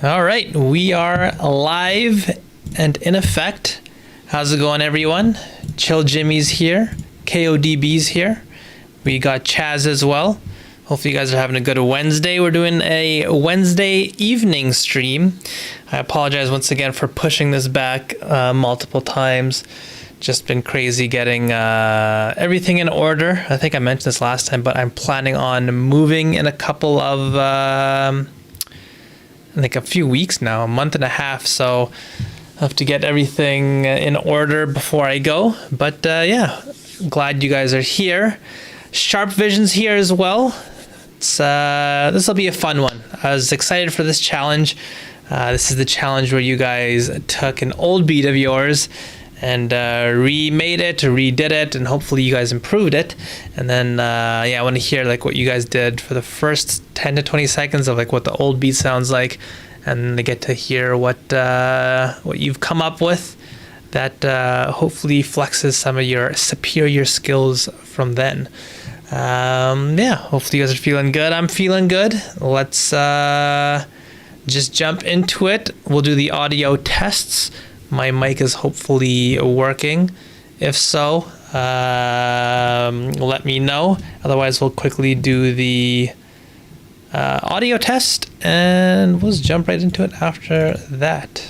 All right, we are live and in effect. How's it going, everyone? Chill Jimmy's here. KODB's here. We got Chaz as well. Hopefully you guys are having a good Wednesday. We're doing a Wednesday evening stream. I apologize once again for pushing this back multiple times. Just been crazy getting everything in order. I think I mentioned this last time, but I'm planning on moving in a couple of like a few weeks now, a month and a half. So I have to get everything in order before I go. But yeah, glad you guys are here. Sharp Vision's here as well. This will be a fun one. I was excited for this challenge. This is the challenge where you guys took an old beat of yours and remade it, redid it, and hopefully you guys improved it. And then yeah, I want to hear like what you guys did for the first 10 to 20 seconds of like what the old beat sounds like, and they get to hear what you've come up with that hopefully flexes some of your superior skills from then. Yeah, hopefully you guys are feeling good. I'm feeling good. Let's just jump into it. We'll do the audio tests. My mic is hopefully working. If so, let me know. Otherwise, we'll quickly do the audio test and we'll just jump right into it after that.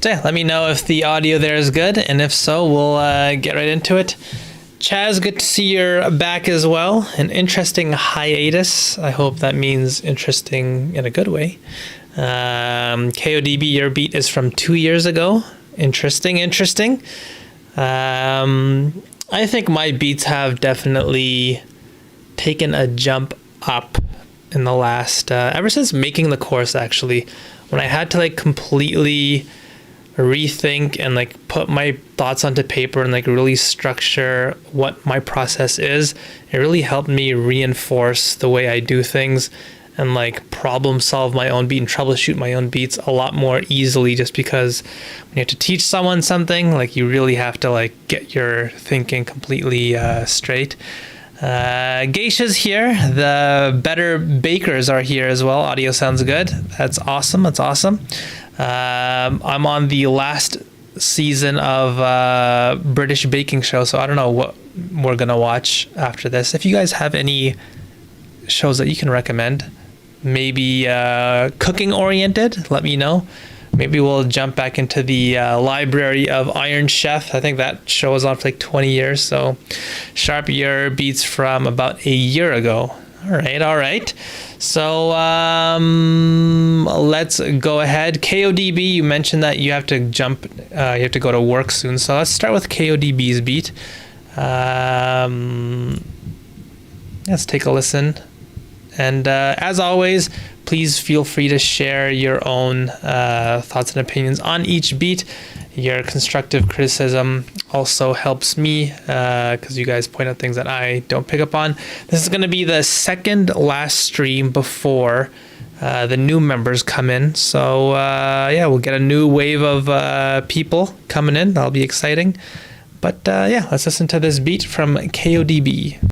So yeah, let me know if the audio there is good, and if so, we'll get right into it. Chaz, good to see you're back as well. An interesting hiatus. I hope that means interesting in a good way. KODB, your beat is from 2 years ago. Interesting. I think my beats have definitely taken a jump up in the last, ever since making the course actually, when I had to like completely rethink and like put my thoughts onto paper and like really structure what my process is. It really helped me reinforce the way I do things and like problem solve my own beat and troubleshoot my own beats a lot more easily, just because when you have to teach someone something, like you really have to like get your thinking completely straight. Geisha's here. The better bakers are here as well. Audio sounds good. That's awesome. I'm on the last season of British baking show, so I don't know what we're gonna watch after this. If you guys have any shows that you can recommend, maybe cooking oriented, let me know. Maybe we'll jump back into the library of Iron Chef. I think that show was on for like 20 years. So Sharp, your beats from about a year ago. All right. So let's go ahead. KODB, you mentioned that you have to jump, you have to go to work soon. So let's start with KODB's beat. Let's take a listen. And as always, please feel free to share your own thoughts and opinions on each beat. Your constructive criticism also helps me because you guys point out things that I don't pick up on. This is going to be the second last stream before the new members come in. So yeah, we'll get a new wave of people coming in. That'll be exciting. But yeah, let's listen to this beat from KODB.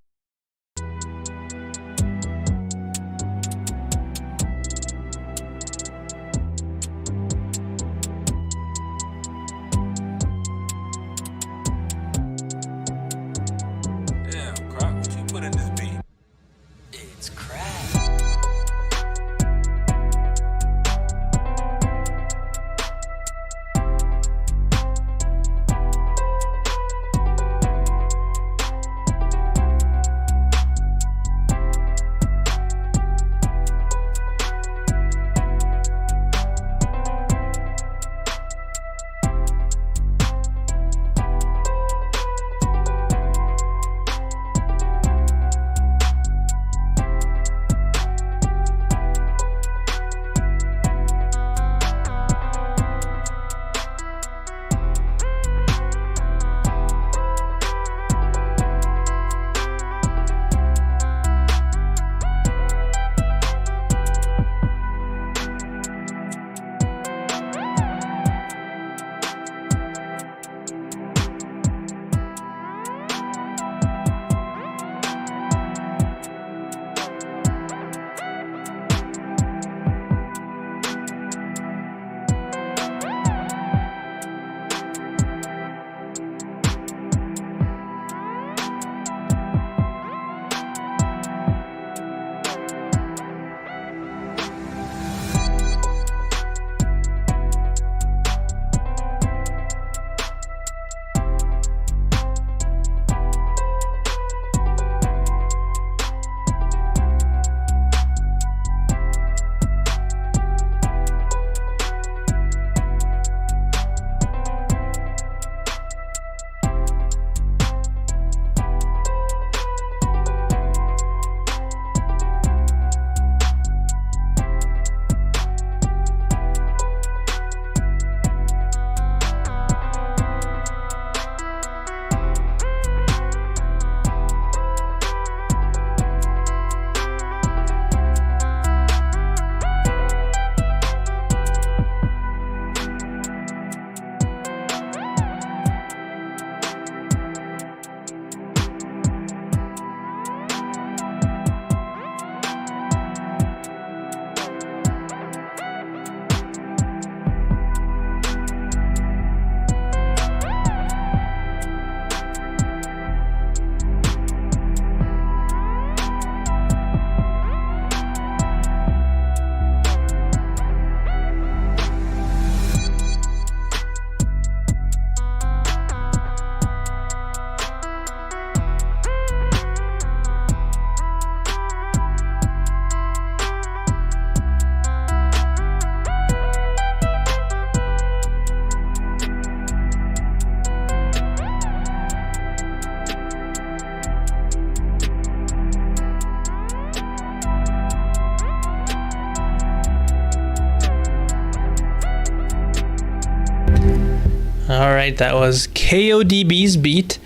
All right, that was KODB's beat.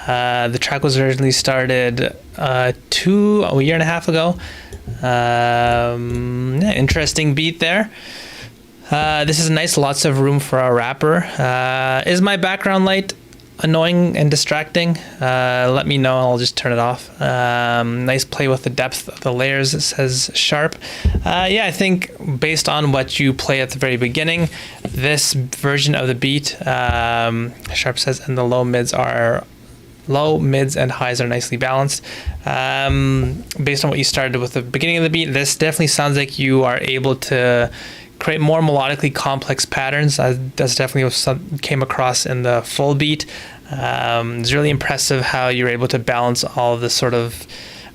The track was originally started a year and a half ago. Yeah, interesting beat there. This is nice, lots of room for a rapper. Is my background light annoying and distracting? Let me know, I'll just turn it off. Nice play with the depth of the layers, it says Sharp. Yeah, I think based on what you play at the very beginning, this version of the beat, Sharp says, and the low, mids, and highs are nicely balanced. Based on what you started with the beginning of the beat, this definitely sounds like you are able to create more melodically complex patterns. That's definitely what came across in the full beat. It's really impressive how you're able to balance all of the sort of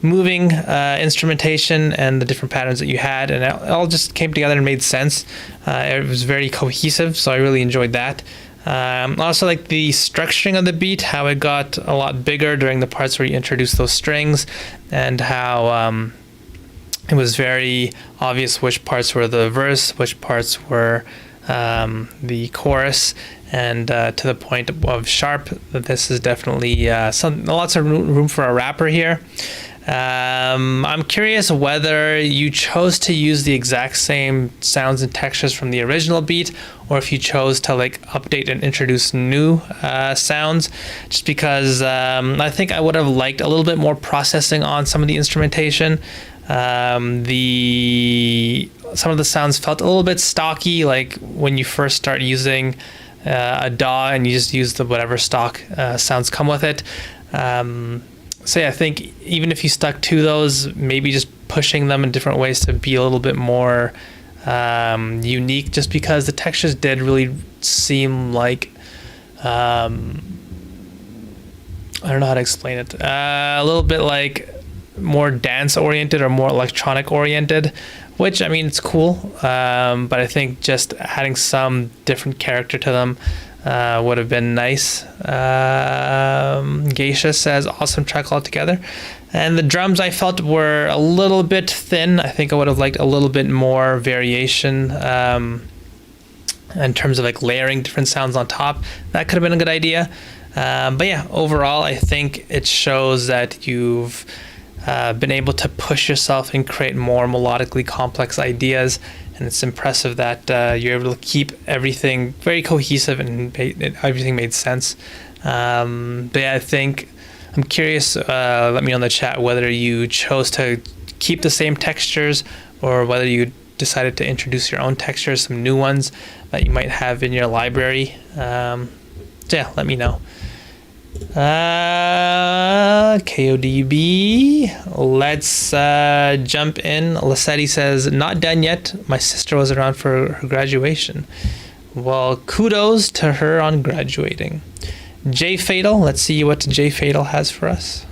moving instrumentation and the different patterns that you had, and it all just came together and made sense. It was very cohesive, so I really enjoyed that. Also like the structuring of the beat, how it got a lot bigger during the parts where you introduced those strings, and how it was very obvious which parts were the verse, which parts were the chorus, and to the point of Sharp, that this is definitely lots of room for a rapper here. I'm curious whether you chose to use the exact same sounds and textures from the original beat, or if you chose to like update and introduce new sounds, just because I think I would have liked a little bit more processing on some of the instrumentation. Some of the sounds felt a little bit stocky, like when you first start using a DAW and you just use the whatever stock sounds come with it. So yeah, I think even if you stuck to those, maybe just pushing them in different ways to be a little bit more unique, just because the textures did really seem like I don't know how to explain it, a little bit like more dance oriented or more electronic oriented, which I mean, it's cool, but I think just adding some different character to them would have been nice. Geisha says awesome track altogether, and the drums I felt were a little bit thin. I think I would have liked a little bit more variation in terms of like layering different sounds on top. That could have been a good idea, but yeah, overall I think it shows that you've been able to push yourself and create more melodically complex ideas, and it's impressive that you're able to keep everything very cohesive and everything made sense. But yeah, I think I'm curious, let me know in the chat whether you chose to keep the same textures or whether you decided to introduce your own textures, some new ones that you might have in your library. So yeah, let me know. KODB, let's jump in. Lacetti says, not done yet. My sister was around for her graduation. Well, kudos to her on graduating. J Fatal, let's see what J Fatal has for us.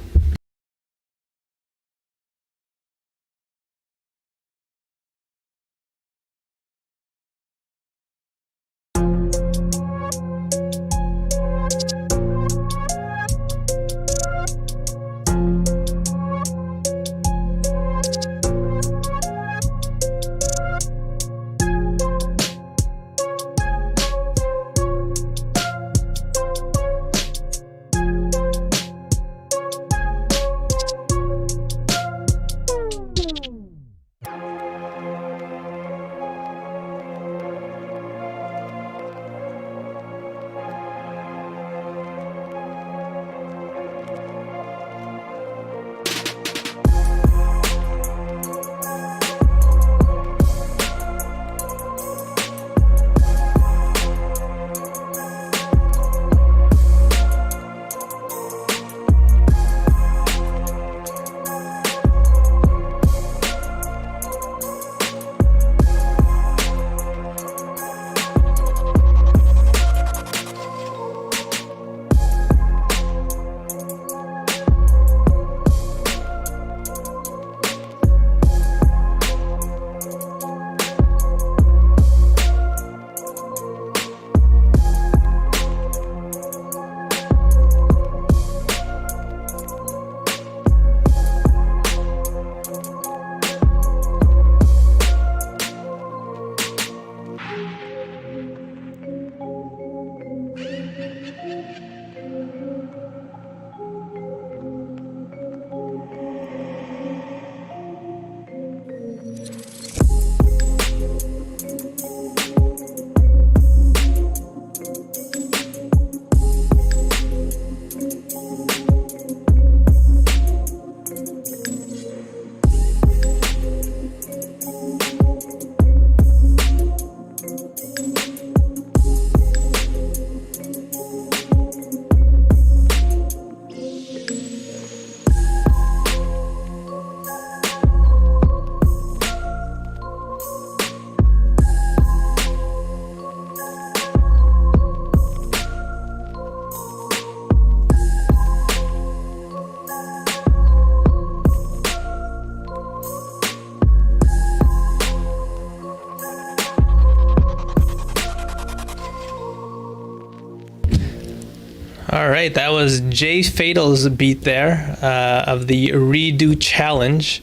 All right, that was Jay Fatal's beat there of the Redo Challenge.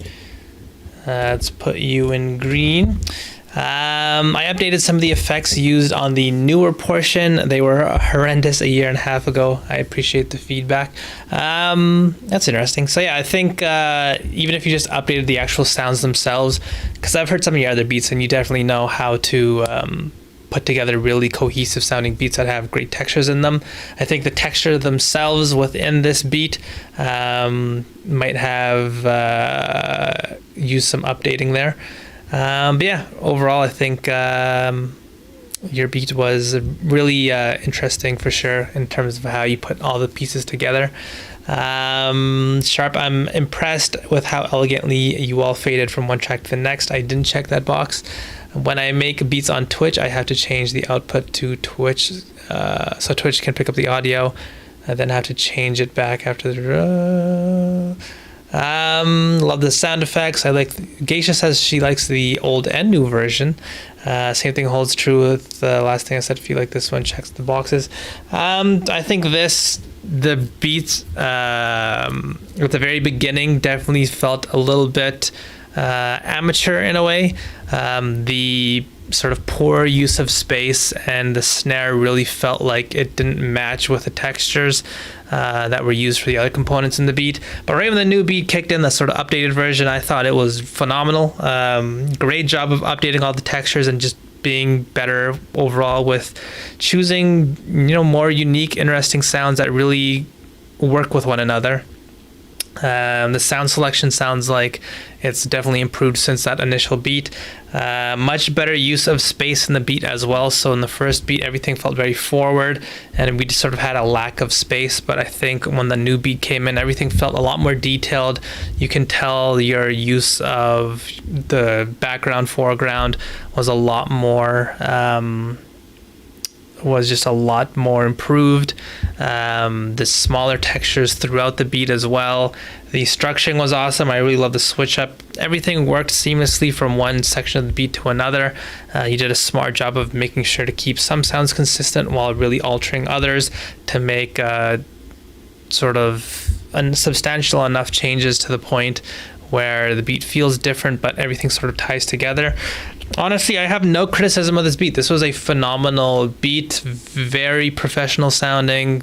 Let's put you in green. I updated some of the effects used on the newer portion. They were horrendous a year and a half ago. I appreciate the feedback. That's interesting. So yeah, I think even if you just updated the actual sounds themselves, because I've heard some of your other beats and you definitely know how to put together really cohesive sounding beats that have great textures in them. I think the texture themselves within this beat might have used some updating there. But yeah, overall, I think your beat was really interesting for sure in terms of how you put all the pieces together. Sharp, I'm impressed with how elegantly you all faded from one track to the next. I didn't check that box. When I make beats on Twitch, I have to change the output to Twitch so Twitch can pick up the audio. I then have to change it back after the... love the sound effects. I like... Geisha says she likes the old and new version. Same thing holds true with the last thing I said. If you like this one, checks the boxes. I think the beats at the very beginning definitely felt a little bit amateur in a way. The sort of poor use of space and the snare really felt like it didn't match with the textures that were used for the other components in the beat. But right when the new beat kicked in, the sort of updated version, I thought it was phenomenal. Great job of updating all the textures and just being better overall with choosing, more unique, interesting sounds that really work with one another. The sound selection sounds like it's definitely improved since that initial beat. Much better use of space in the beat as well. So in the first beat, everything felt very forward and we just sort of had a lack of space. But I think when the new beat came in, everything felt a lot more detailed. You can tell your use of the background, foreground was a lot more... was just a lot more improved. The smaller textures throughout the beat as well. The structuring was awesome. I really love the switch up. Everything worked seamlessly from one section of the beat to another. You did a smart job of making sure to keep some sounds consistent while really altering others to make sort of substantial enough changes to the point where the beat feels different, but everything sort of ties together. Honestly, I have no criticism of this beat. This was a phenomenal beat, very professional sounding.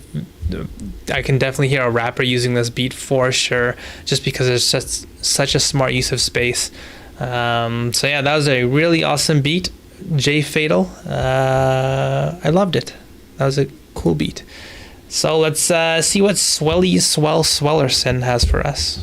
I can definitely hear a rapper using this beat for sure, just because it's just such a smart use of space. So yeah, that was a really awesome beat. Jay Fatal, I loved it. That was a cool beat. So let's see what Swellerson has for us.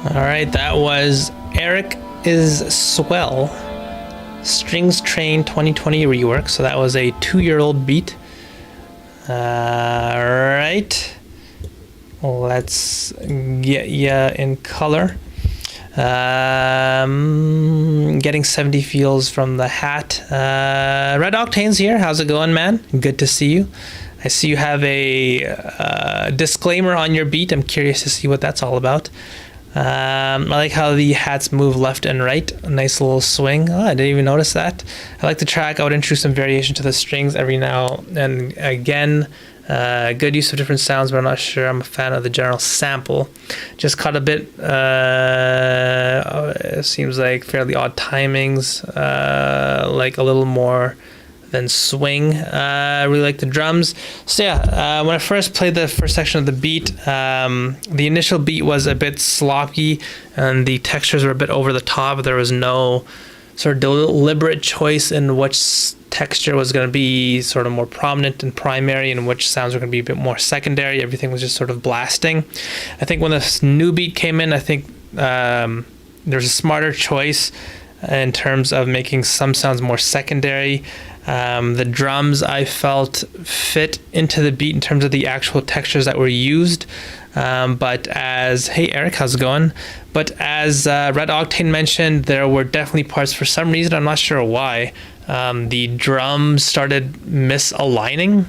All right, that was Eric is Swell Strings Train 2020 rework. So that was a 2-year-old beat. All right, let's get ya in color. Getting 70 feels from the hat. Red Octane's here. How's it going, man? Good to see you. I see you have a disclaimer on your beat. I'm curious to see what that's all about. I like how the hats move left and right. A nice little swing. Oh, I didn't even notice that. I like the track. I would introduce some variation to the strings every now and again. Good use of different sounds, but I'm not sure I'm a fan of the general sample. Just caught a bit, it seems like fairly odd timings, like a little more than swing. I really like the drums. So yeah, when I first played the first section of the beat, the initial beat was a bit sloppy and the textures were a bit over the top. There was no sort of deliberate choice in which texture was going to be sort of more prominent and primary and which sounds were going to be a bit more secondary. Everything was just sort of blasting. I think when this new beat came in, I think there's a smarter choice in terms of making some sounds more secondary. The drums I felt fit into the beat in terms of the actual textures that were used. But as, hey Eric, how's it going? But as Red Octane mentioned, there were definitely parts, for some reason, I'm not sure why, the drums started misaligning.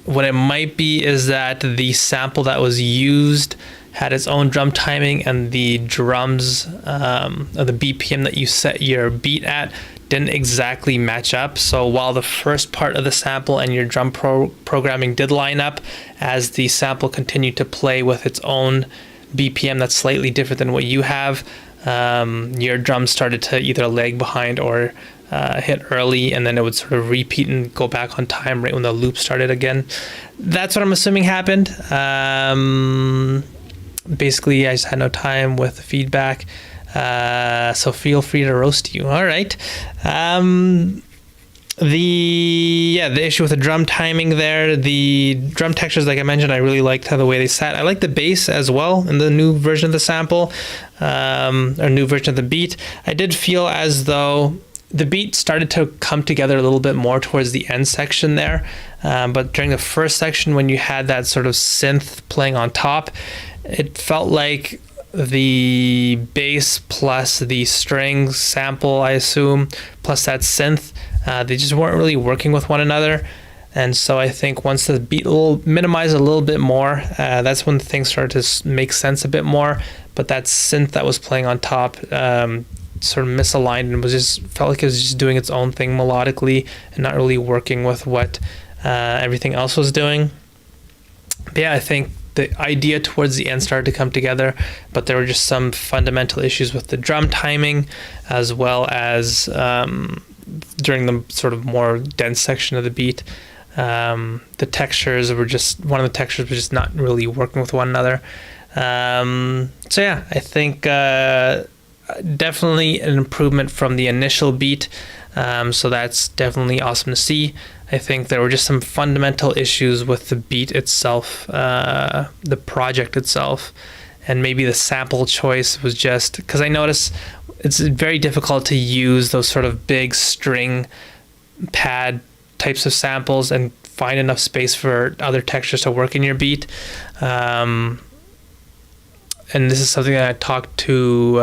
What it might be is that the sample that was used had its own drum timing, and the drums, or the BPM that you set your beat at, didn't exactly match up. So while the first part of the sample and your drum programming did line up, as the sample continued to play with its own BPM that's slightly different than what you have, your drums started to either lag behind or hit early, and then it would sort of repeat and go back on time right when the loop started again. That's what I'm assuming happened. Basically, I just had no time with the feedback, so feel free to roast you. All right. The issue with the drum timing there, the drum textures, like I mentioned, I really liked how the way they sat. I like the bass as well in the new version of the sample, or new version of the beat. I did feel as though the beat started to come together a little bit more towards the end section there, but during the first section, when you had that sort of synth playing on top, it felt like the bass plus the string sample, I assume, plus that synth, they just weren't really working with one another. And so I think once the beat minimized a little bit more, that's when things started to make sense a bit more. But that synth that was playing on top sort of misaligned and felt like it was just doing its own thing melodically and not really working with what everything else was doing. But yeah, I think the idea towards the end started to come together, but there were just some fundamental issues with the drum timing, as well as during the sort of more dense section of the beat, the textures were just, one of the textures was just not really working with one another. So yeah, I think definitely an improvement from the initial beat. So that's definitely awesome to see. I think there were just some fundamental issues with the beat itself, the project itself, and maybe the sample choice was just, because I noticed it's very difficult to use those sort of big string pad types of samples and find enough space for other textures to work in your beat. And this is something that I talked to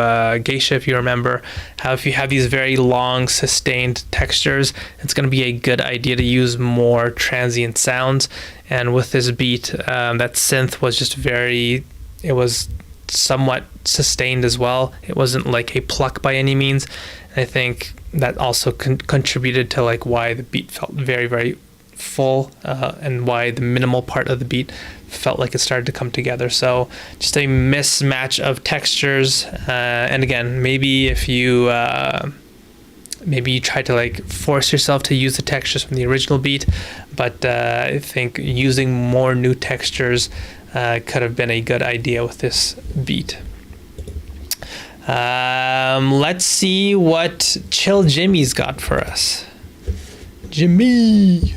Geisha, if you remember, how if you have these very long sustained textures, it's going to be a good idea to use more transient sounds. And with this beat, that synth was just it was somewhat sustained as well. It wasn't like a pluck by any means. And I think that also contributed to like why the beat felt very, very full, and why the minimal part of the beat felt like it started to come together. So just a mismatch of textures, and again, maybe if you maybe you try to like force yourself to use the textures from the original beat, but I think using more new textures could have been a good idea with this beat. Let's see what Chill Jimmy's got for us. Jimmy.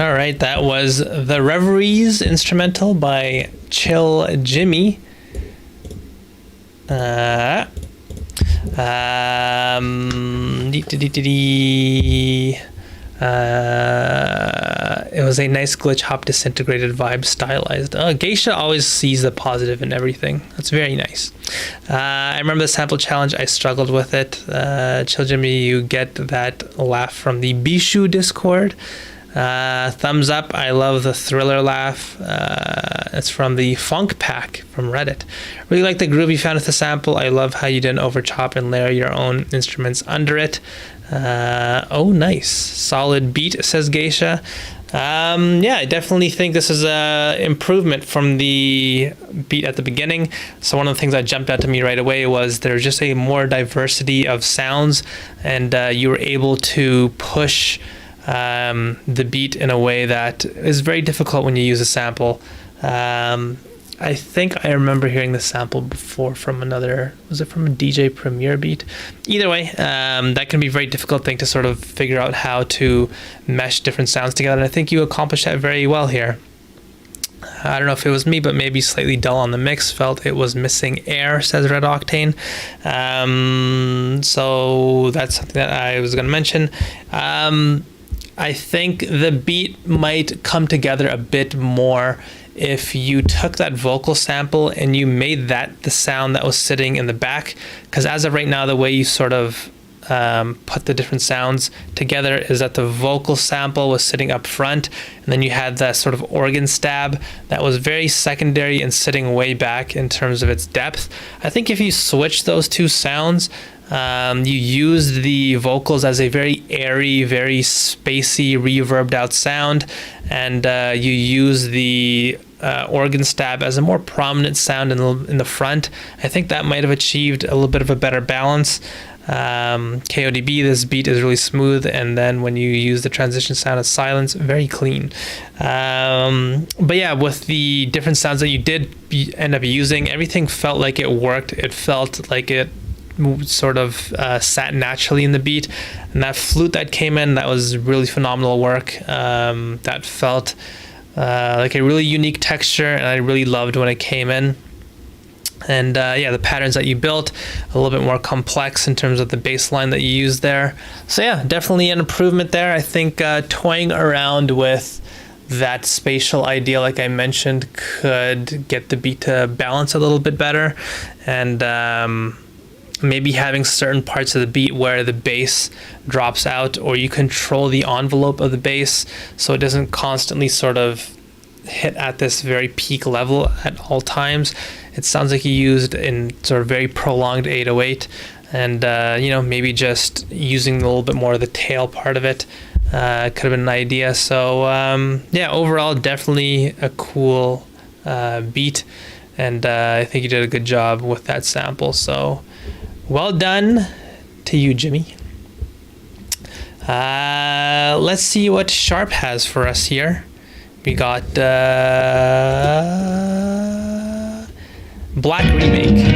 All right, that was The Reveries instrumental by Chill Jimmy. It was a nice glitch hop disintegrated vibe stylized. Geisha always sees the positive in everything. That's very nice. I remember the sample challenge. I struggled with it. Chill Jimmy, you get that laugh from the Bishu Discord. Thumbs up. I love the thriller laugh. It's from the Funk Pack from Reddit. Really like the groove you found with the sample. I love how you didn't overchop and layer your own instruments under it. Oh, nice. Solid beat, says Geisha. Yeah, I definitely think this is a improvement from the beat at the beginning. So one of the things that jumped out to me right away was there's just a more diversity of sounds, and you were able to push the beat in a way that is very difficult when you use a sample. I think I remember hearing the sample before from another, was it from a DJ Premier beat? Either way, that can be a very difficult thing to sort of figure out how to mesh different sounds together, and I think you accomplished that very well here. I don't know if it was me, but maybe slightly dull on the mix. Felt it was missing air, says Red Octane. So that's something that I was going to mention. I think the beat might come together a bit more if you took that vocal sample and you made that the sound that was sitting in the back, because as of right now, the way you sort of put the different sounds together is that the vocal sample was sitting up front, and then you had that sort of organ stab that was very secondary and sitting way back in terms of its depth. I think if you switch those two sounds, you used the vocals as a very airy, very spacey, reverbed out sound, and you use the organ stab as a more prominent sound in the front. I think that might have achieved a little bit of a better balance. KODB, this beat is really smooth, and then when you use the transition sound as silence, very clean. But yeah, with the different sounds that you did end up using, everything felt like it worked. It felt like it sort of sat naturally in the beat, and that flute that came in, that was really phenomenal work. That felt like a really unique texture, and I really loved when it came in. And yeah, the patterns that you built, a little bit more complex in terms of the bass line that you used there. So yeah, definitely an improvement there. I think toying around with that spatial idea, like I mentioned, could get the beat to balance a little bit better, and maybe having certain parts of the beat where the bass drops out, or you control the envelope of the bass so it doesn't constantly sort of hit at this very peak level at all times. It sounds like you used in sort of very prolonged 808, and you know, maybe just using a little bit more of the tail part of it could have been an idea. So yeah, overall definitely a cool beat, and I think you did a good job with that sample. So well done to you, Jimmy. Let's see what Sharp has for us here. We got Black Remake.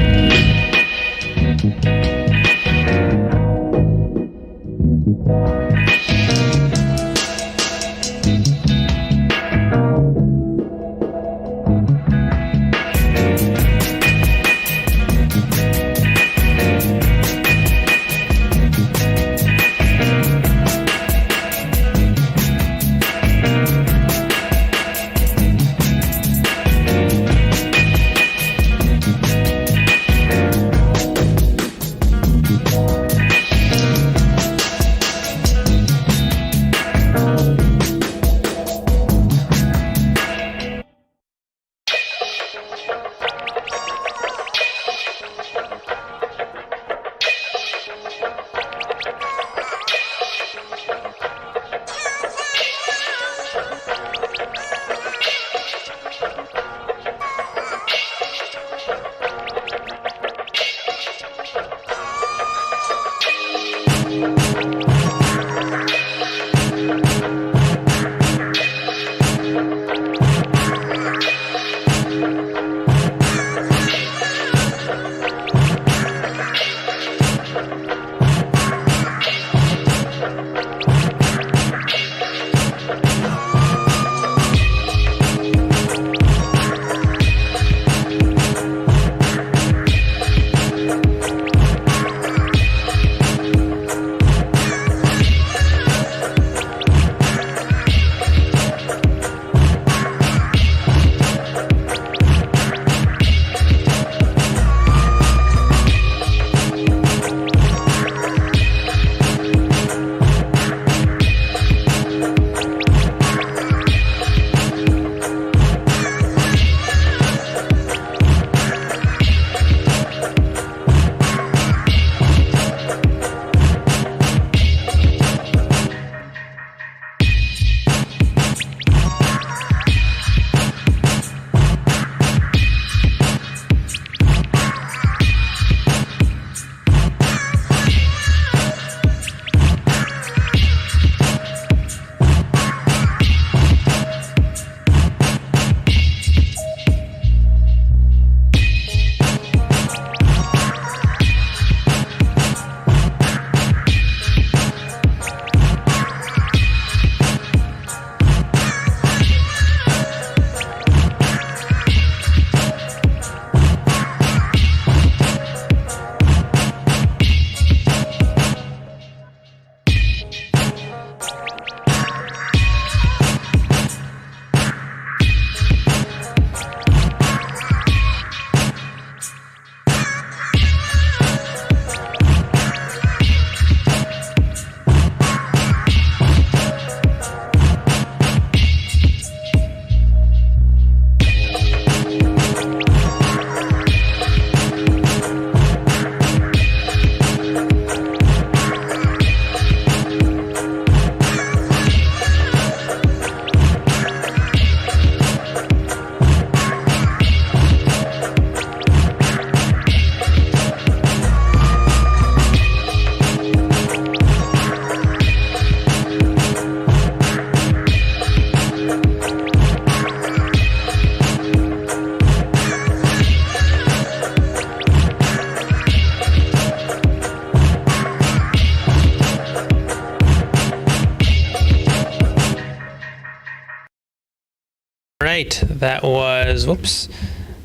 right, that was, whoops.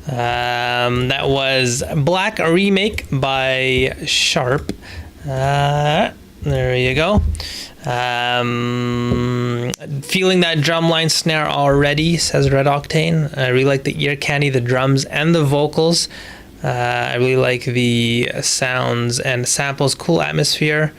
That was Black Remake by Sharp. There you go. Feeling that drumline snare already, says Red Octane. I really like the ear candy, the drums, and the vocals. I really like the sounds and samples, cool atmosphere.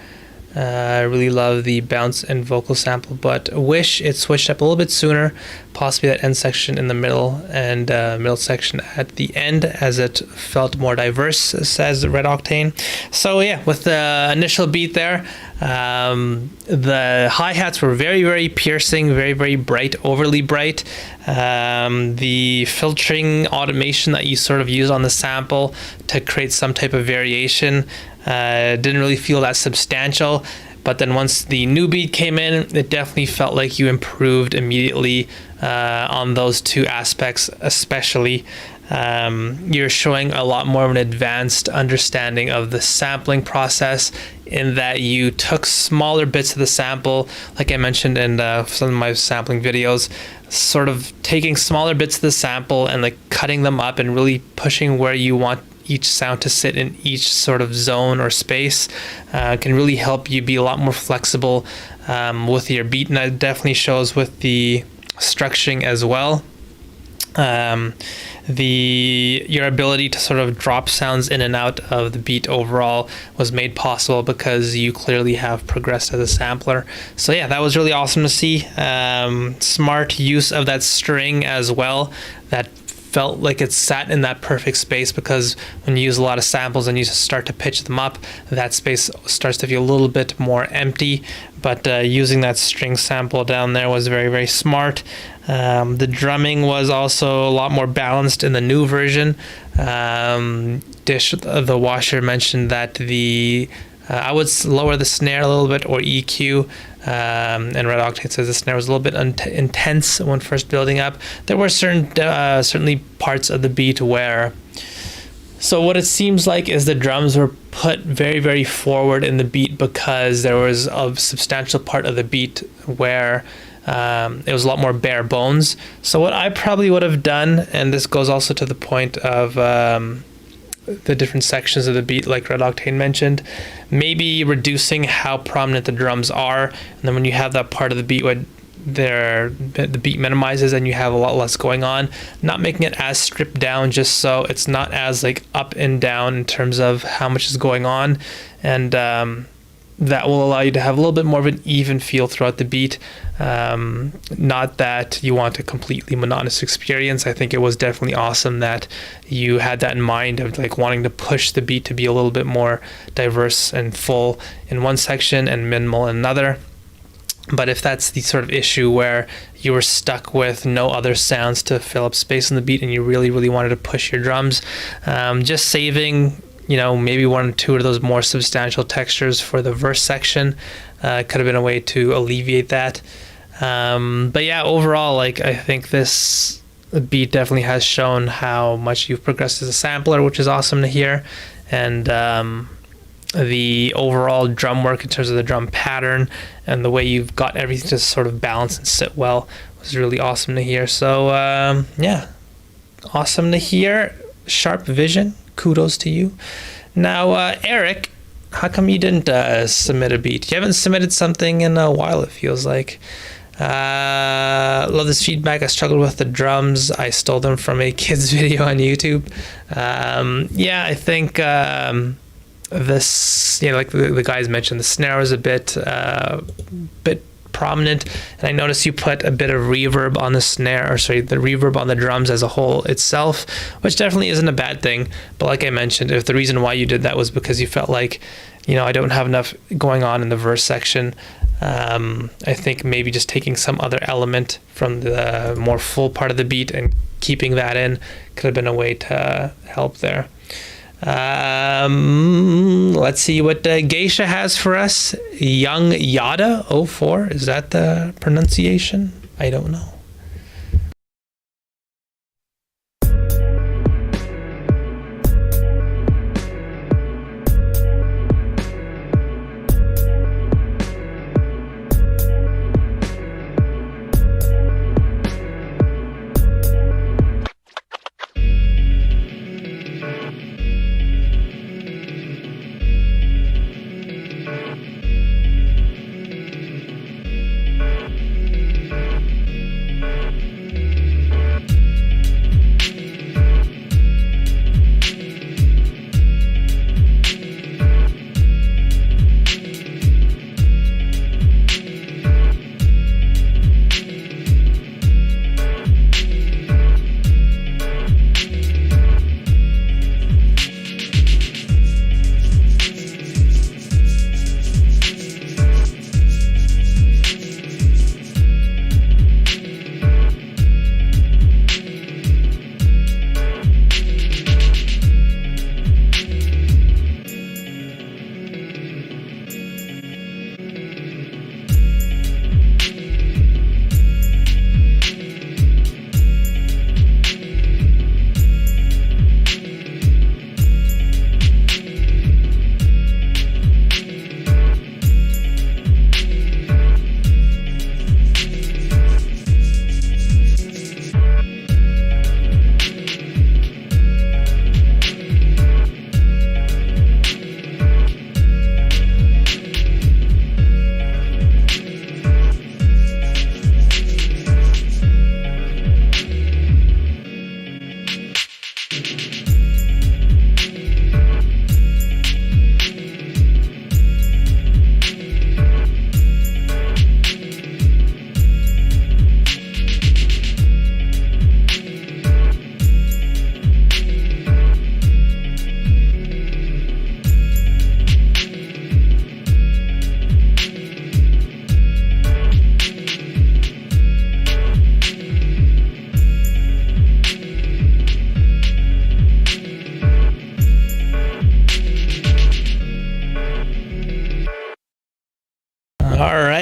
I really love the bounce and vocal sample, but wish it switched up a little bit sooner, possibly that end section in the middle and middle section at the end, as it felt more diverse, says Red Octane. So yeah, with the initial beat there, the hi-hats were very, very piercing, very, very bright, overly bright. The filtering automation that you sort of use on the sample to create some type of variation didn't really feel that substantial, but then once the new beat came in, it definitely felt like you improved immediately on those two aspects. Especially you're showing a lot more of an advanced understanding of the sampling process, in that you took smaller bits of the sample, like I mentioned in some of my sampling videos, sort of taking smaller bits of the sample and like cutting them up and really pushing where you want each sound to sit in each sort of zone or space. Can really help you be a lot more flexible with your beat, and that definitely shows with the structuring as well. Your ability to sort of drop sounds in and out of the beat overall was made possible because you clearly have progressed as a sampler. So yeah, that was really awesome to see. Smart use of that string as well. That felt like it sat in that perfect space, because when you use a lot of samples and you start to pitch them up, that space starts to feel a little bit more empty. But using that string sample down there was very, very smart. The drumming was also a lot more balanced in the new version. Dish, the washer, mentioned that I would lower the snare a little bit, or EQ. And Red Octane says the snare was a little bit intense when first building up. There were certainly parts of the beat where, so what it seems like is the drums were put very, very forward in the beat, because there was a substantial part of the beat where it was a lot more bare bones. So what I probably would have done, and this goes also to the point of the different sections of the beat, like Red Octane mentioned, maybe reducing how prominent the drums are, and then when you have that part of the beat where the beat minimizes and you have a lot less going on, not making it as stripped down, just so it's not as like up and down in terms of how much is going on, and that will allow you to have a little bit more of an even feel throughout the beat. Not that you want a completely monotonous experience. I think it was definitely awesome that you had that in mind, of like wanting to push the beat to be a little bit more diverse and full in one section and minimal in another. But if that's the sort of issue where you were stuck with no other sounds to fill up space in the beat, and you really, really wanted to push your drums, just saving, maybe one or two of those more substantial textures for the verse section could have been a way to alleviate that. But yeah, overall, I think this beat definitely has shown how much you've progressed as a sampler, which is awesome to hear. And the overall drum work in terms of the drum pattern and the way you've got everything to sort of balance and sit well was really awesome to hear. So yeah, awesome to hear. Sharp vision. Kudos to you. Now, Eric, how come you didn't submit a beat? You haven't submitted something in a while, it feels like. Love this feedback. I struggled with the drums. I stole them from a kid's video on YouTube. Yeah, I think this, like the guys mentioned, the snare was a bit prominent, and I noticed you put a bit of reverb on the snare, the reverb on the drums as a whole itself, which definitely isn't a bad thing. But like I mentioned, if the reason why you did that was because you felt like, I don't have enough going on in the verse section, I think maybe just taking some other element from the more full part of the beat and keeping that in could have been a way to help there. Let's see what Geisha has for us. Young Yada 04, is that the pronunciation? I don't know.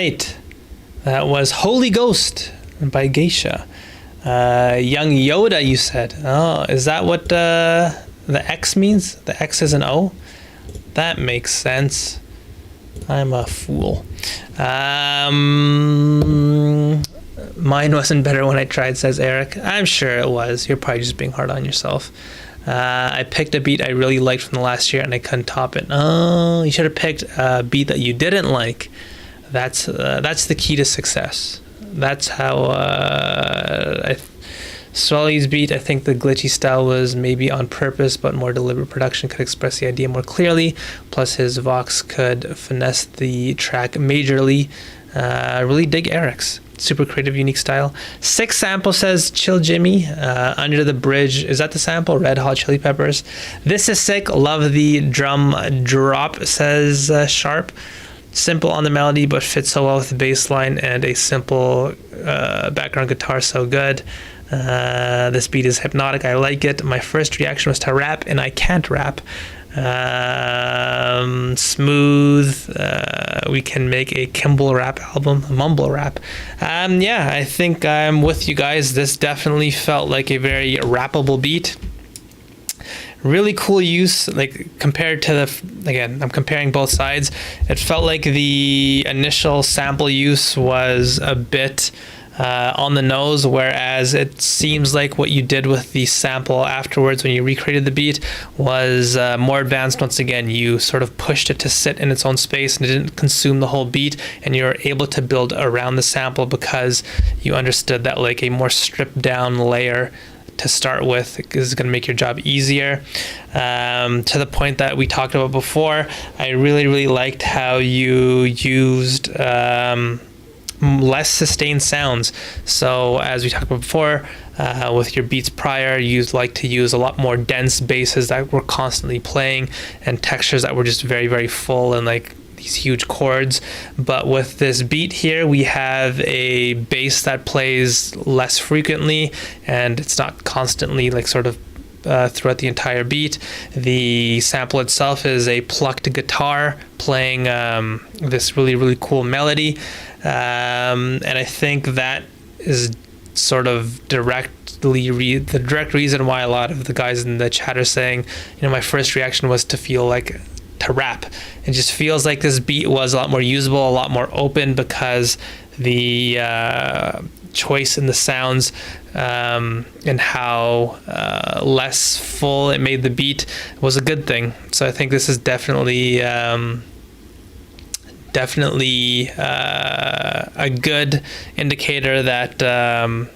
right. That was Holy Ghost by Geisha. Young Yoda, you said. Oh, is that what the X means? The X is an O? That makes sense. I'm a fool. Mine wasn't better when I tried, says Eric. I'm sure it was. You're probably just being hard on yourself. I picked a beat I really liked from the last year and I couldn't top it. Oh, you should have picked a beat that you didn't like. That's the key to success. That's how Sully's beat, I think the glitchy style was maybe on purpose, but more deliberate production could express the idea more clearly. Plus his Vox could finesse the track majorly. Really dig Eric's. Super creative, unique style. 6 sample, says Chill Jimmy. Under the Bridge. Is that the sample? Red Hot Chili Peppers. This is sick. Love the drum drop, says Sharp. Simple on the melody, but fits so well with the bass line and a simple background guitar. So good. This beat is hypnotic. I like it. My first reaction was to rap, and I can't rap. Smooth. We can make a Kimball rap album, a mumble rap. Yeah, I think I'm with you guys. This definitely felt like a very rappable beat. Really cool use, like compared to again, I'm comparing both sides. It felt like the initial sample use was a bit on the nose, whereas it seems like what you did with the sample afterwards when you recreated the beat was more advanced. Once again, you sort of pushed it to sit in its own space and it didn't consume the whole beat, and you're able to build around the sample because you understood that like a more stripped down layer to start with is going to make your job easier. To the point that we talked about before, I really liked how you used less sustained sounds. So as we talked about before, with your beats prior, you like to use a lot more dense basses that were constantly playing and textures that were just very full and like these huge chords. But with this beat here, we have a bass that plays less frequently and it's not constantly like sort of throughout the entire beat. The sample itself is a plucked guitar playing this really cool melody, and I think that is sort of the direct reason why a lot of the guys in the chat are saying, you know, my first reaction was to feel like to rap. It just feels like this beat was a lot more usable, a lot more open, because the choice in the sounds and how less full it made the beat was a good thing. So I think this is definitely a good indicator that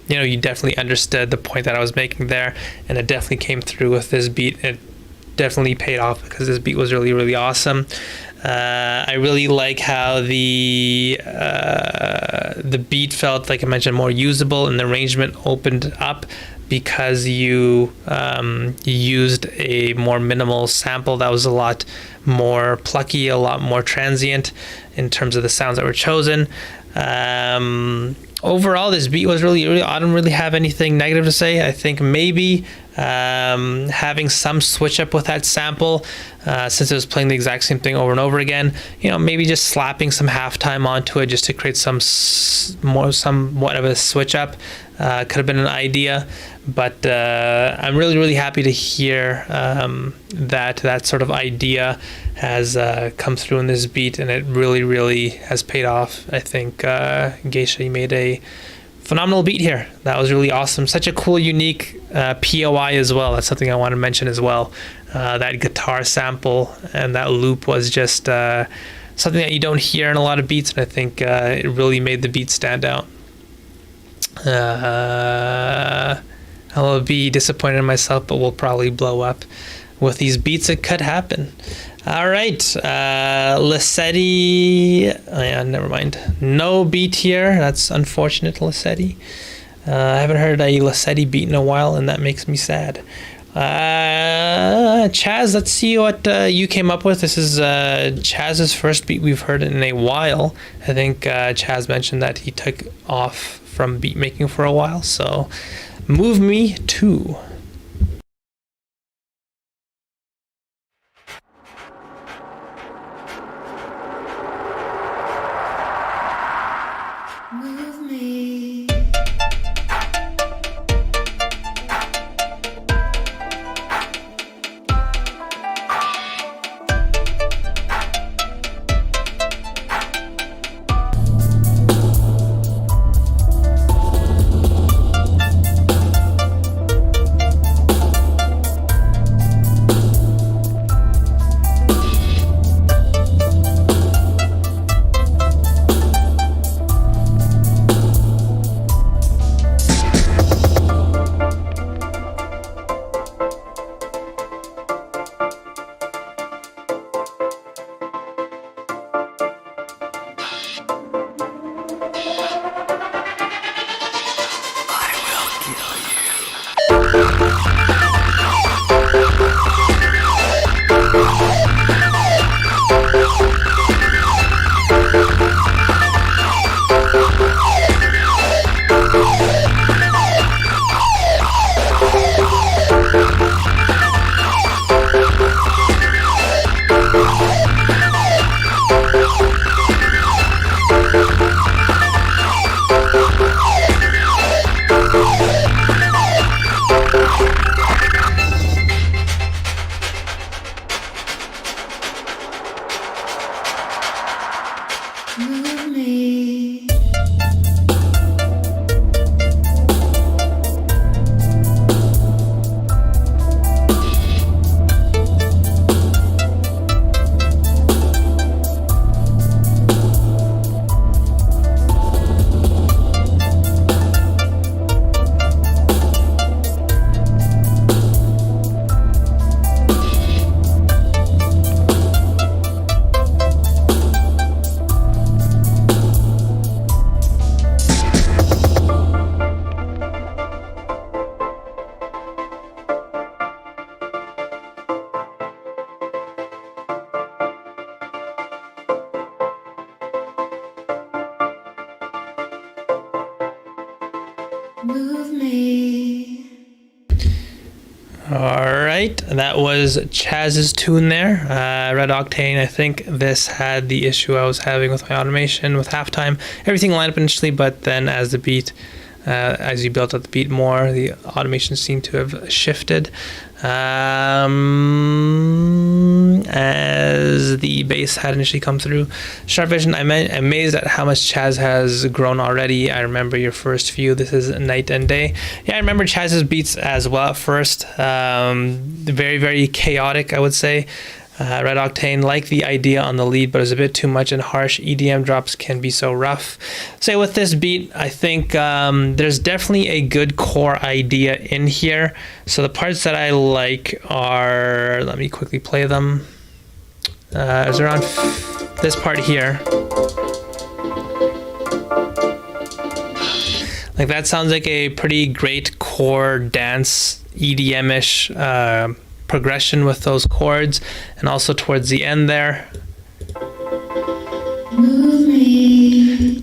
you know, you definitely understood the point that I was making there, and it definitely came through with this beat. It definitely paid off because this beat was really awesome. I really like how the beat felt, like I mentioned, more usable, and the arrangement opened up because you used a more minimal sample that was a lot more plucky, a lot more transient in terms of the sounds that were chosen. Overall, this beat was really I don't really have anything negative to say. I think maybe having some switch up with that sample, since it was playing the exact same thing over and over again, you know, maybe just slapping some halftime onto it just to create somewhat of a switch up could have been an idea. But I'm really happy to hear that sort of idea has come through in this beat, and it really has paid off. I think Geisha, you made a phenomenal beat here. That was really awesome. Such a cool, unique POI as well. That's something I want to mention as well. That guitar sample and that loop was just something that you don't hear in a lot of beats, and I think it really made the beat stand out. I'll be disappointed in myself, but we'll probably blow up with these beats. It could happen. All right, Lissetti. Oh yeah, never mind. No beat here. That's unfortunate, Lissetti. I haven't heard a Lissetti beat in a while, and that makes me sad. Chaz, let's see what you came up with. This is Chaz's first beat we've heard in a while. I think Chaz mentioned that he took off from beat making for a while, so Move Me To. Move me. All right, that was Chaz's tune there. Red Octane. I think this had the issue I was having with my automation with halftime. Everything lined up initially, but then as the beat, as you built up the beat more, the automation seemed to have shifted. As the bass had initially come through. Sharp Vision, I'm amazed at how much Chaz has grown already. I remember your first few. This is Night and Day. Yeah, I remember Chaz's beats as well at first. Very, very chaotic, I would say. Red Octane liked the idea on the lead, but it was a bit too much, and harsh EDM drops can be so rough. So with this beat, I think there's definitely a good core idea in here. So the parts that I like are, let me quickly play them. Is around this part here. Like that sounds like a pretty great core dance EDM-ish progression with those chords, and also towards the end there.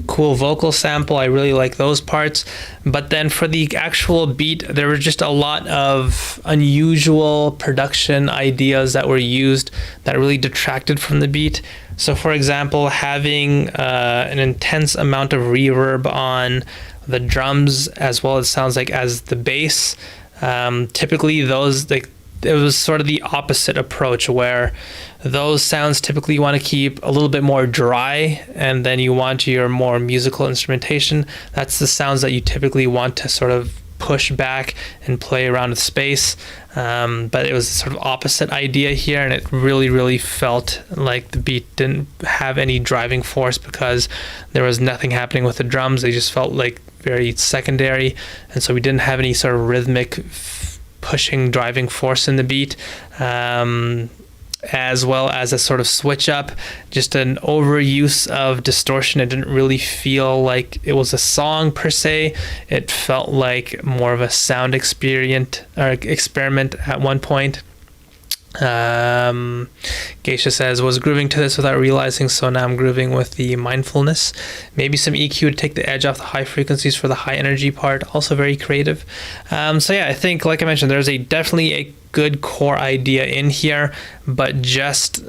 Cool vocal sample, I really like those parts. But then for the actual beat, there were just a lot of unusual production ideas that were used that really detracted from the beat. So for example, having an intense amount of reverb on the drums, as well as sounds like as the bass. Typically those, like, it was sort of the opposite approach, where those sounds typically you want to keep a little bit more dry, and then you want your more musical instrumentation. That's the sounds that you typically want to sort of push back and play around with space. But it was sort of opposite idea here, and it really felt like the beat didn't have any driving force because there was nothing happening with the drums. They just felt like very secondary, and so we didn't have any sort of rhythmic pushing driving force in the beat, as well as a sort of switch up, just an overuse of distortion. It didn't really feel like it was a song per se. It felt like more of a sound experiment at one point. Geisha says, was grooving to this without realizing, so now I'm grooving with the mindfulness. Maybe some EQ to take the edge off the high frequencies for the high energy part. Also very creative. So yeah, I think, like I mentioned, there's definitely a good core idea in here, but just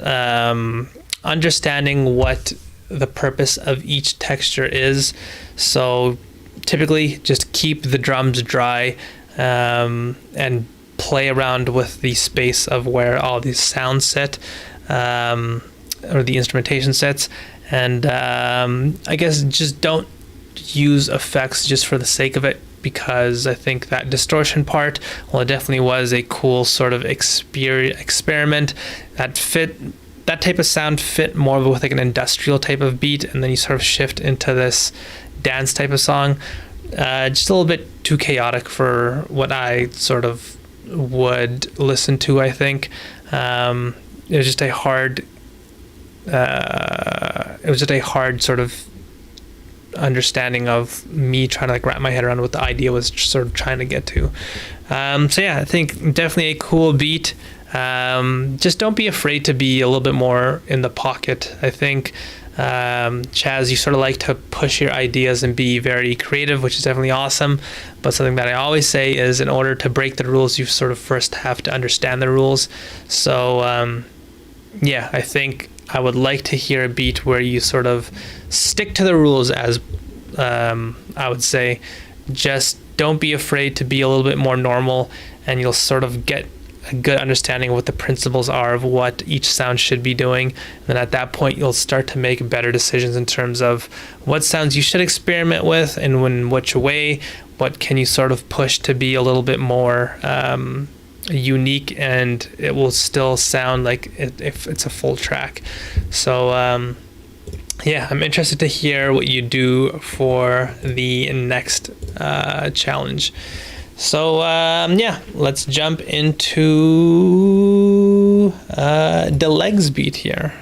understanding what the purpose of each texture is. So typically just keep the drums dry, and play around with the space of where all these sounds sit, or the instrumentation sits, and I guess just don't use effects just for the sake of it, because I think that distortion part, well, it definitely was a cool sort of experiment that fit. That type of sound fit more with like an industrial type of beat, and then you sort of shift into this dance type of song. Just a little bit too chaotic for what I sort of would listen to, I think. It was just a hard sort of understanding of me trying to like wrap my head around what the idea was sort of trying to get to. So yeah, I think definitely a cool beat. Just don't be afraid to be a little bit more in the pocket. I think Chaz, you sort of like to push your ideas and be very creative, which is definitely awesome. But something that I always say is, in order to break the rules, you sort of first have to understand the rules. So yeah, I think I would like to hear a beat where you sort of stick to the rules, as I would say. Just don't be afraid to be a little bit more normal, and you'll sort of get a good understanding of what the principles are of what each sound should be doing. And then at that point, you'll start to make better decisions in terms of what sounds you should experiment with and in which way. What can you sort of push to be a little bit more unique, and it will still sound like if it's a full track. So yeah, I'm interested to hear what you do for the next challenge. So yeah, let's jump into the legs beat here.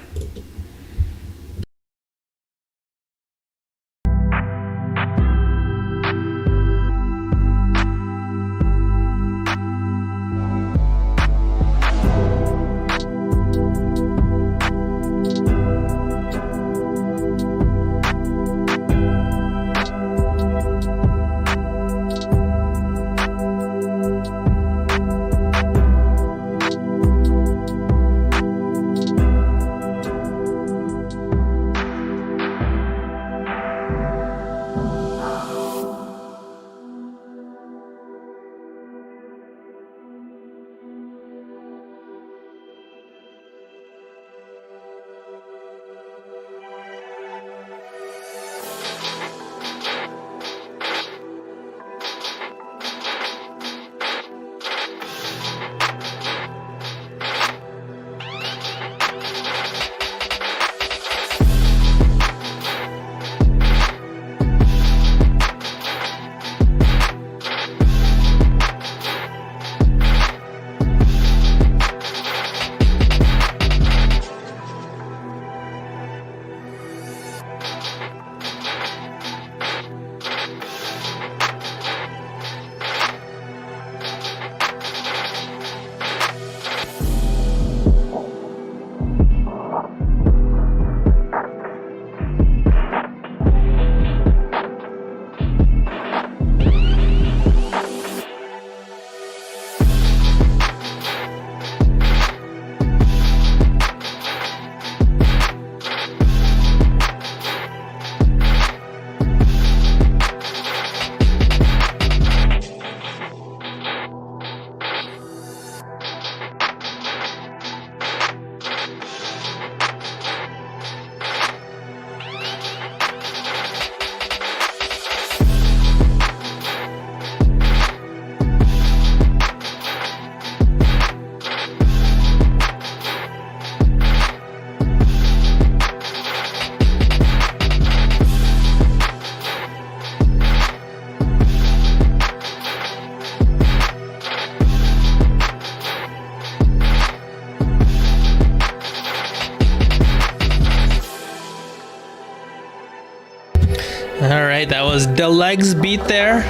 All right, that was Deleg's beat there.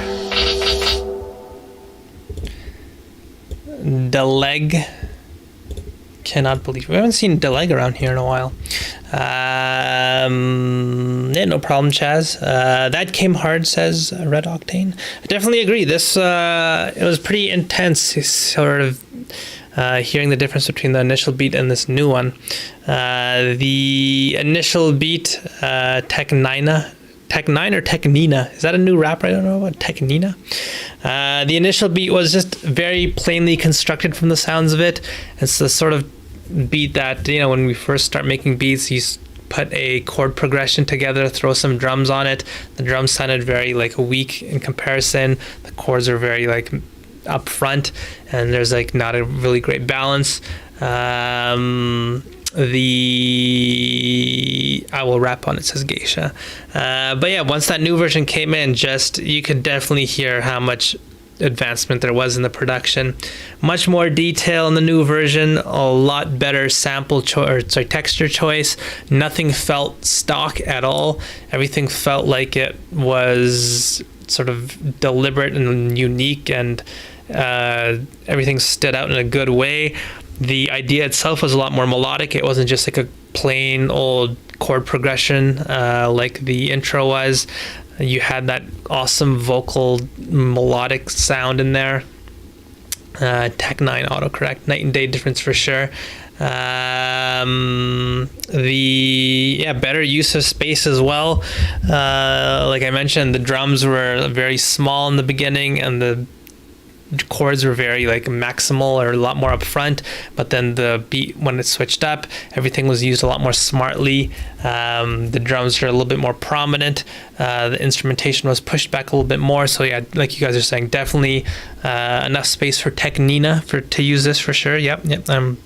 Deleg. Cannot believe we haven't seen Deleg around here in a while. Yeah, no problem, Chaz. That came hard, says Red Octane. I definitely agree. This it was pretty intense, sort of hearing the difference between the initial beat and this new one. The initial beat, Tech 9 or Technina. Is that a new rapper? I don't know about Technina. The initial beat was just very plainly constructed from the sounds of it. It's the sort of beat that, you know, when we first start making beats, you put a chord progression together, throw some drums on it. The drums sounded very like weak in comparison. The chords are very like up front, and there's like not a really great balance. I will rap on it, says Geisha. But yeah, once that new version came in, just you could definitely hear how much advancement there was in the production. Much more detail in the new version, a lot better texture choice. Nothing felt stock at all. Everything felt like it was sort of deliberate and unique, and everything stood out in a good way. The idea itself was a lot more melodic. It wasn't just like a plain old chord progression like the intro was. You had that awesome vocal melodic sound in there. Tech 9 autocorrect, night and day difference for sure. Better use of space as well. Like I mentioned, the drums were very small in the beginning, and the chords were very like maximal or a lot more upfront, but then the beat, when it switched up, everything was used a lot more smartly. The drums are a little bit more prominent. The instrumentation was pushed back a little bit more. So yeah, like you guys are saying, definitely enough space for Technina to use this for sure. Yep. I'm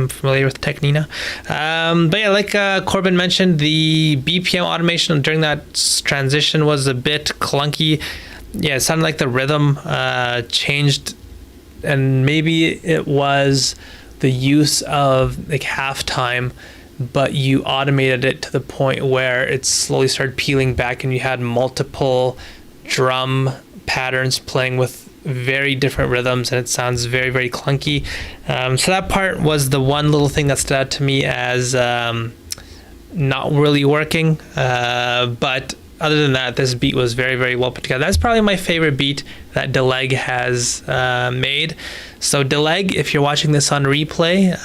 familiar with Technina. But yeah, like Corbin mentioned, the BPM automation during that transition was a bit clunky. Yeah, it sounded like the rhythm changed, and maybe it was the use of like halftime, but you automated it to the point where it slowly started peeling back, and you had multiple drum patterns playing with very different rhythms, and it sounds very, very clunky. So that part was the one little thing that stood out to me as not really working, but other than that, this beat was very, very well put together. That's probably my favorite beat that Deleg has made. So Deleg, if you're watching this on replay,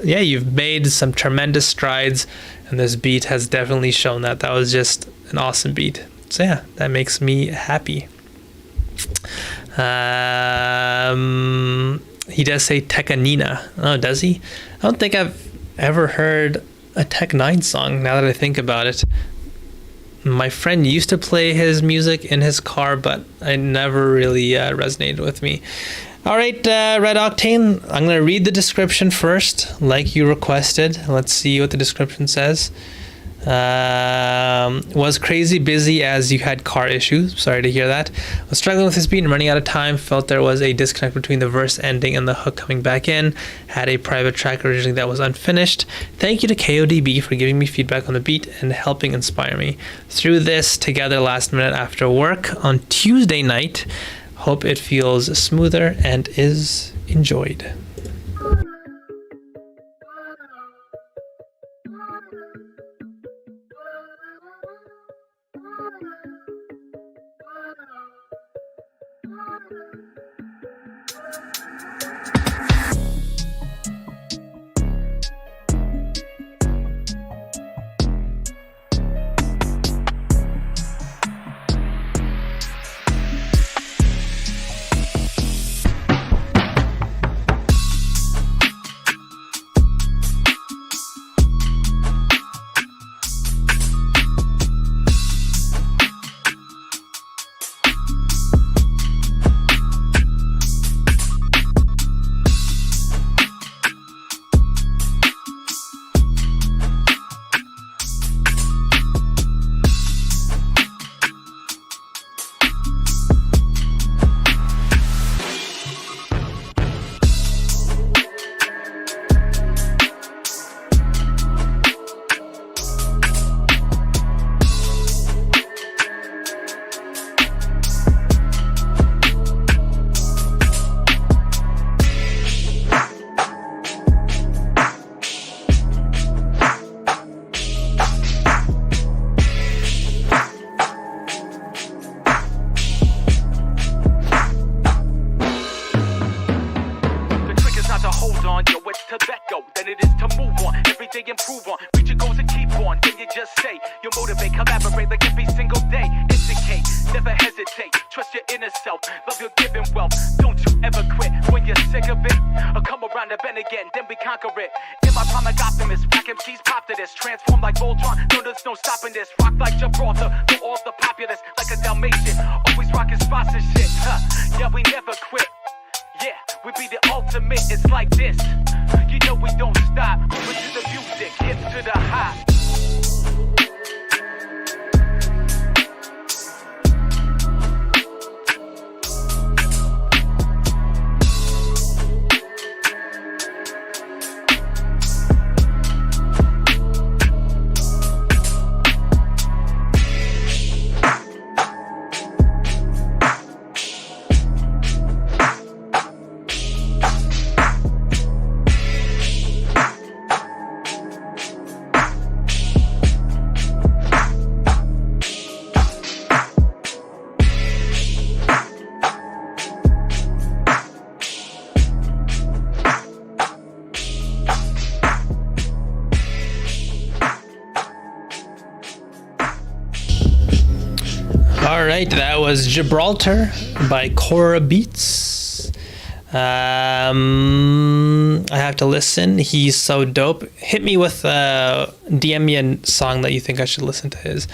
you've made some tremendous strides, and this beat has definitely shown that. That was just an awesome beat. So yeah, that makes me happy. He does say Tekanina. Oh, does he? I don't think I've ever heard a Tech 9 song, now that I think about it. My friend used to play his music in his car, but it never really resonated with me. All right, Red Octane, I'm going to read the description first, like you requested. Let's see what the description says. Was crazy busy as you had car issues. Sorry to hear that. Was struggling with this beat and running out of time. Felt there was a disconnect between the verse ending and the hook coming back in. Had a private track originally that was unfinished. Thank you to KODB for giving me feedback on the beat and helping inspire me. Threw this together last minute after work on Tuesday night. Hope it feels smoother and is enjoyed. Reach your goals and keep on. Then you just say you motivate, collaborate like every single day. Indicate, never hesitate. Trust your inner self. Love your giving wealth. Don't you ever quit when you're sick of it. Or come around the bend again, then we conquer it. In my prime like optimist, whack MCs pop to this. Transform like Voltron, no there's no stopping this. Rock like Gibraltar, for all the populace. Like a Dalmatian, always rocking spots and shit. Yeah, we never quit. Yeah, we be the ultimate, it's like this. You know we don't stop. Move to the music, hip to the hop. All right, that was Gibraltar by Cora Beats. I have to listen. He's so dope. Hit me with DM me a song that you think I should listen to his.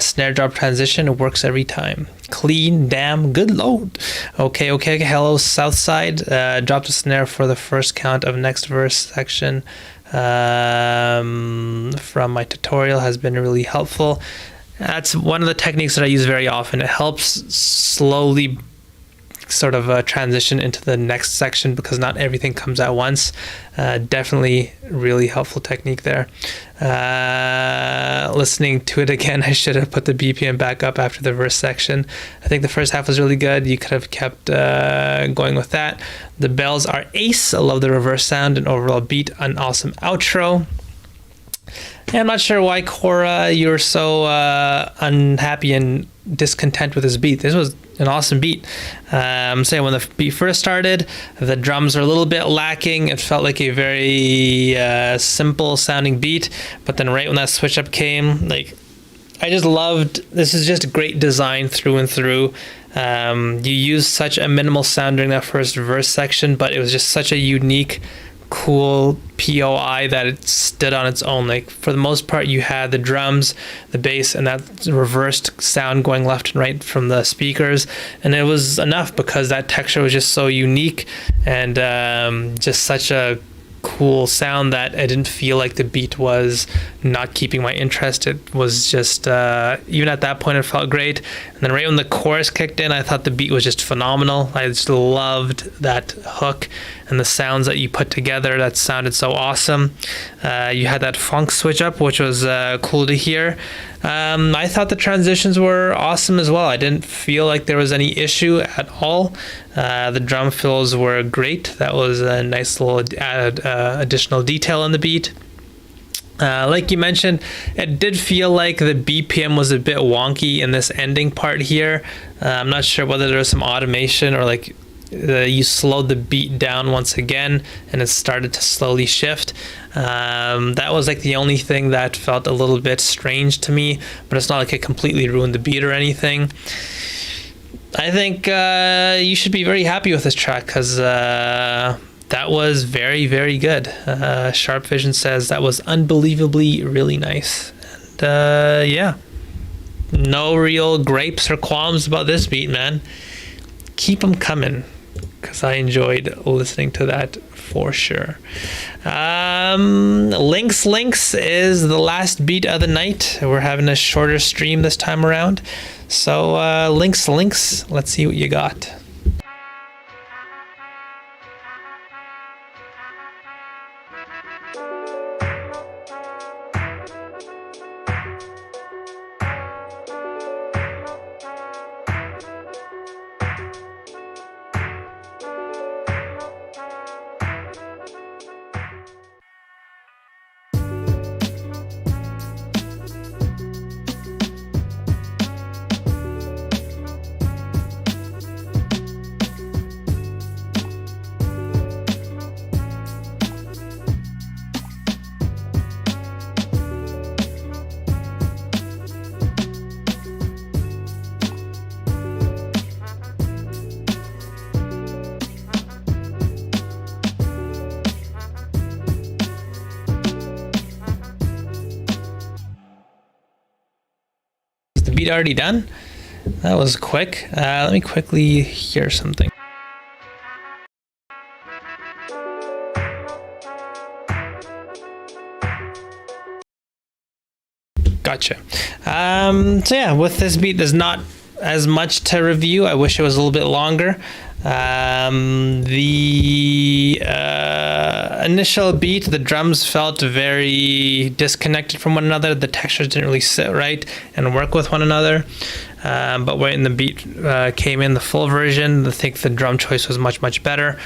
Snare drop transition, it works every time. Clean, damn, good load. Okay. Hello, Southside. Dropped a snare for the first count of next verse section from my tutorial. Has been really helpful. That's one of the techniques that I use very often. It helps slowly sort of transition into the next section because not everything comes at once. Definitely really helpful technique there. Listening to it again, I should have put the BPM back up after the verse section. I think the first half was really good. You could have kept going with that. The bells are ace. I love the reverse sound and overall beat. An awesome outro. Yeah, I'm not sure why, Cora, you're so unhappy and discontent with this beat. This was an awesome beat. I'm saying when the beat first started, the drums are a little bit lacking. It felt like a very simple sounding beat, but then right when that switch up came, like, I just loved, this is just great design through and through. You used such a minimal sound during that first verse section, but it was just such a unique, cool POI that it stood on its own. Like, for the most part, you had the drums, the bass, and that reversed sound going left and right from the speakers, and it was enough because that texture was just so unique and just such a cool sound that I didn't feel like the beat was not keeping my interest. It was just even at that point it felt great. And then right when the chorus kicked in, I thought the beat was just phenomenal. I just loved that hook and the sounds that you put together that sounded so awesome. You had that funk switch up, which was cool to hear. I thought the transitions were awesome as well. I didn't feel like there was any issue at all. The drum fills were great. That was a nice little added additional detail in the beat. Like you mentioned, it did feel like the BPM was a bit wonky in this ending part here. I'm not sure whether there was some automation or like you slowed the beat down once again and it started to slowly shift. That was like the only thing that felt a little bit strange to me, but it's not like it completely ruined the beat or anything. I think you should be very happy with this track because that was very, very good. Sharp Vision says that was unbelievably really nice. And yeah, no real gripes or qualms about this beat, man. Keep them coming because I enjoyed listening to that for sure. Links is the last beat of the night. We're having a shorter stream this time around. So links, let's see what you got. beat already done? That was quick. Let me quickly hear something. Gotcha. So yeah, with this beat, there's not as much to review. I wish it was a little bit longer. The initial beat, the drums felt very disconnected from one another. The textures didn't really sit right and work with one another. But when the beat came in, the full version, I think the drum choice was much better.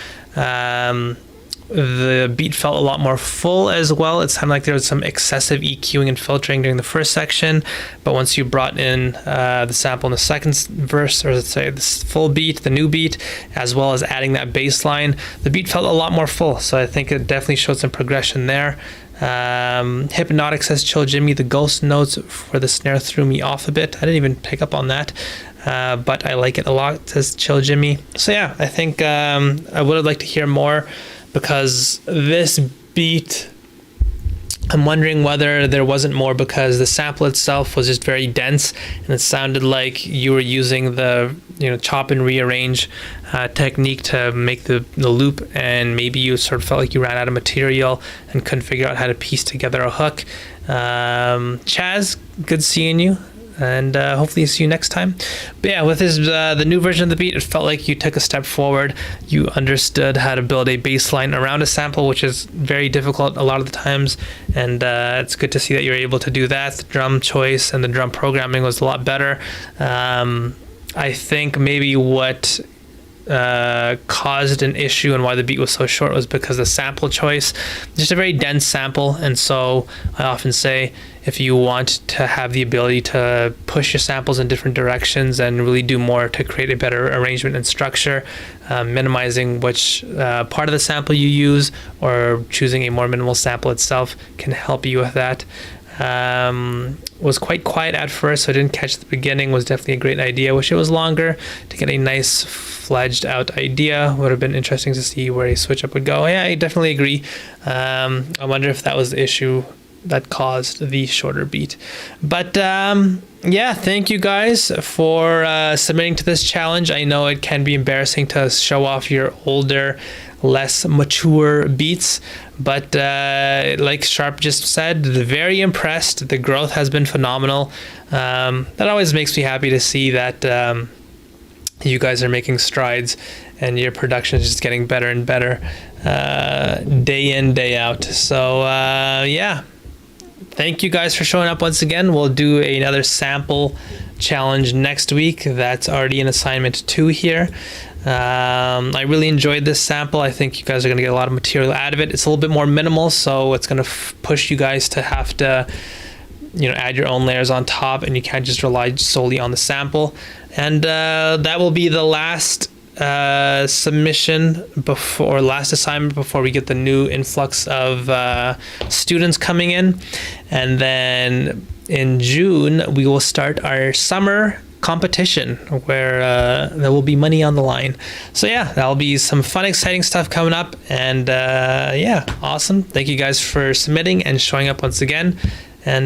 The beat felt a lot more full as well. It sounded like there was some excessive EQing and filtering during the first section, but once you brought in the sample in the second verse, or let's say this full beat, the new beat, as well as adding that bass line, the beat felt a lot more full. So I think it definitely showed some progression there. Hypnotic says Chill Jimmy, the ghost notes for the snare threw me off a bit. I didn't even pick up on that. But I like it a lot, says Chill Jimmy. So yeah, I think I would have liked to hear more, because this beat, I'm wondering whether there wasn't more because the sample itself was just very dense and it sounded like you were using the chop and rearrange technique to make the loop, and maybe you sort of felt like you ran out of material and couldn't figure out how to piece together a hook. Chaz, good seeing you. And hopefully see you next time. But yeah, with the new version of the beat, it felt like you took a step forward. You understood how to build a bass line around a sample, which is very difficult a lot of the times. And it's good to see that you're able to do that. The drum choice and the drum programming was a lot better. I think maybe what caused an issue and why the beat was so short was because the sample choice, just a very dense sample. And so I often say, if you want to have the ability to push your samples in different directions and really do more to create a better arrangement and structure, minimizing which part of the sample you use or choosing a more minimal sample itself can help you with that. Was quite quiet at first, so I didn't catch the beginning. Was definitely a great idea. Wish it was longer to get a nice fledged out idea. Would have been interesting to see where a switch up would go. Yeah, I definitely agree. I wonder if that was the issue that caused the shorter beat. But yeah, thank you guys for submitting to this challenge. I know it can be embarrassing to show off your older, less mature beats, but like Sharp just said, very impressed. The growth has been phenomenal. That always makes me happy to see that you guys are making strides and your production is just getting better and better day in, day out. So yeah, thank you guys for showing up once again. We'll do another sample challenge next week. That's already in assignment 2 here. I really enjoyed this sample. I think you guys are going to get a lot of material out of it. It's a little bit more minimal, so it's going to push you guys to have to add your own layers on top, and you can't just rely solely on the sample. And that will be the last submission last assignment before we get the new influx of students coming in. And then in June we will start our summer competition where there will be money on the line. So yeah, that'll be some fun, exciting stuff coming up. And yeah, awesome. Thank you guys for submitting and showing up once again.